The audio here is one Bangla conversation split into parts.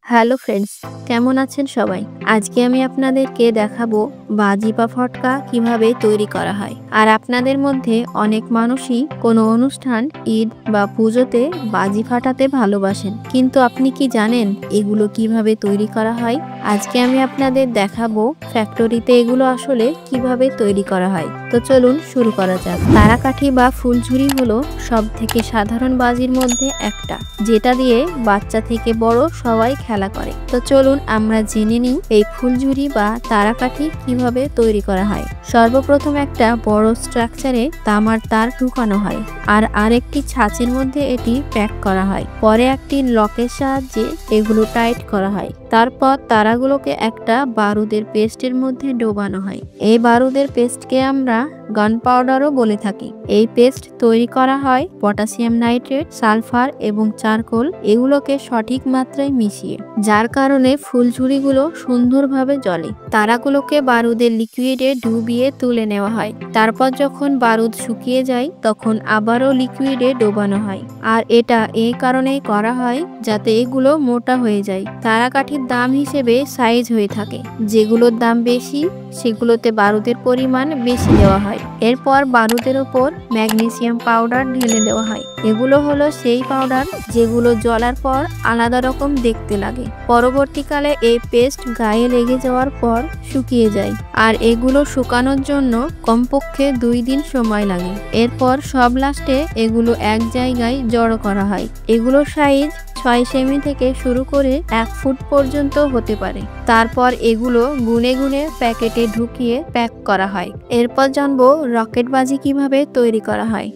হ্যালো ফ্রেন্ডস, কেমন আছেন সবাই? আজকে আমি আপনাদেরকে দেখাবো বাজি বা ফটকা কিভাবে তৈরি করা হয়। আর আপনাদের মধ্যে অনেক মানুষই কোনো অনুষ্ঠান, ঈদ বা পুজোতে বাজি ফাটাতে ভালোবাসেন, কিন্তু আপনি কি জানেন এগুলো কিভাবে তৈরি করা হয়? আজকে আমি আপনাদের দেখাবো ফ্যাক্টরিতে এগুলো আসলে কিভাবে তৈরি করা হয়। তো চলুন শুরু করা যাক। তারাকাঠি বা ফুলঝুরি হলো সব থেকে সাধারণ বাজির মধ্যে একটা, যেটা দিয়ে বাচ্চা থেকে বড় সবাই খেলা করে। তো চলুন আমরা জেনে নিই এই ফুলঝুরি বা তারাকাঠি কিভাবে তৈরি করা হয়। সর্বপ্রথম একটা বড় স্ট্রাকচারে তামার তার ঢুকানো হয় আর আরেকটি ছাঁচের মধ্যে এটি প্যাক করা হয়। পরে একটি লকের সাহায্যে এগুলো টাইট করা হয়। তারপর তারাগুলোকে একটা বারুদের পেস্টের মধ্যে ডোবানো হয়। এই বারুদের পেস্টকে আমরা গান পাউডারও বলে থাকি। এই পেস্ট তৈরি করা হয় পটাশিয়াম নাইট্রেট, সালফার এবং চারকোল এগুলোকে সঠিক মাত্রায় মিশিয়ে, যার কারণে ফুলঝুরিগুলো সুন্দরভাবে জ্বলে। তারাগুলোকে বারুদের লিকুইডে ডুবিয়ে তুলে নেওয়া হয়। তারপর যখন বারুদ শুকিয়ে যায় তখন আবারও লিকুইডে ডোবানো হয়। আর এটা এই কারণেই করা হয় যাতে এগুলো মোটা হয়ে যায়। তারাকাঠির দাম হিসেবে সাইজ হয়ে থাকে। যেগুলোর দাম বেশি সেগুলোতে বারুদের পরিমাণ বেশি দেওয়া হয়। এরপর বারুদের ওপর ম্যাগনেসিয়াম পাউডার ঢেলে দেওয়া হয়। এগুলো হলো সেই পাউডার যেগুলো জ্বলার পর আলাদা রকম দেখতে লাগে। পরবর্তীকালে এই পেস্ট গায়ে লেগে যাওয়ার পর শুকিয়ে যায়, আর এগুলো শুকানোর জন্য কমপক্ষে 2 দিন সময় লাগে। এরপর সব লাস্টে এগুলো এক জায়গায় জড়ো করা হয়। এগুলোর সাইজ 6 সেমি থেকে শুরু করে 1 ফুট পর্যন্ত হতে পারে। তারপর এগুলো গুনে গুনে প্যাকেটে ঢুকিয়ে প্যাক করা হয়। এরপর জানবো রকেট বাজি কিভাবে তৈরি করা হয়।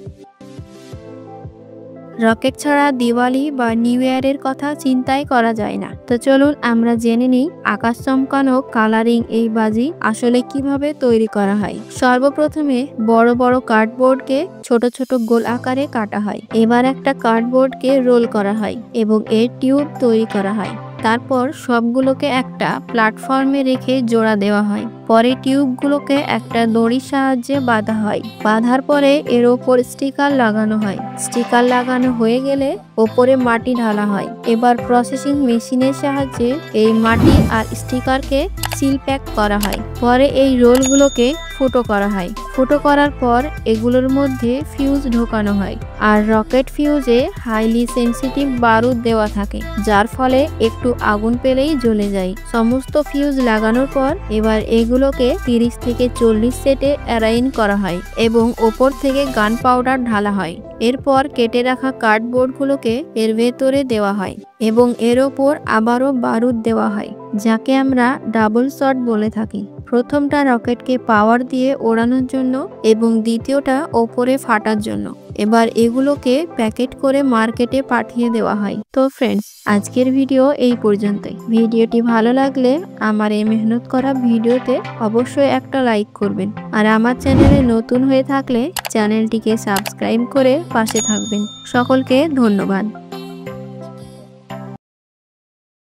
রকেট ছাড়া দিওয়ালি বা নিউ ইয়ারের কথা চিন্তাই করা যায় না। তো চলুন আমরা জেনে নিই আকাশ চমকানো কালারিং এই বাজি আসলে কিভাবে তৈরি করা হয়। সর্বপ্রথমে বড় বড় কার্ডবোর্ডকে ছোট ছোট গোল আকারে কাটা হয়। এবার একটা কার্ডবোর্ডকে রোল করা হয় এবং এর টিউব তৈরি করা হয়। তারপর সবগুলোকে একটা প্ল্যাটফর্মে রেখে জোড়া দেওয়া হয়। পরে টিউবগুলোকে একটা দড়ির সাহায্যে বাঁধা হয়। বাঁধার পরে এর ওপর স্টিকার লাগানো হয়। স্টিকার লাগানো হয়ে গেলে ওপরে মাটি ঢালা হয়। এবার প্রসেসিং মেশিনের সাহায্যে এই মাটি আর স্টিকারকে সিল প্যাক করা হয়। পরে এই রোলগুলোকে ফুটো করা হয়। ফুটো করার পর এগুলোর মধ্যে ফিউজ ঢোকানো হয়। আর রকেট ফিউজে হাইলি সেনসিটিভ বারুদ দেওয়া থাকে, যার ফলে একটু আগুন পেলেই জ্বলে যায়। সমস্ত ফিউজ লাগানোর পর এবার এগুলোকে 30 থেকে 40 সেটে অ্যারেইন করা হয় এবং ওপর থেকে গান পাউডার ঢালা হয়। এরপর কেটে রাখা কার্ডবোর্ডগুলোকে এর ভেতরে দেওয়া হয় এবং এর ওপর আবারও বারুদ দেওয়া হয়, যাকে আমরা ডাবল শট বলে থাকি। প্রথমটা রকেটকে পাওয়ার দিয়ে ওড়ানোর জন্য এবং দ্বিতীয়টা ওপরে ফাটার জন্য। এবার এগুলোকে প্যাকেট করে মার্কেটে পাঠিয়ে দেওয়া হয়। তো ফ্রেন্ডস, আজকের ভিডিও এই পর্যন্তই। ভিডিওটি ভালো লাগলে আমার এই মেহনত করা ভিডিওতে অবশ্যই একটা লাইক করবেন, আর আমার চ্যানেলে নতুন হয়ে থাকলে চ্যানেলটিকে সাবস্ক্রাইব করে পাশে থাকবেন। সকলকে ধন্যবাদ।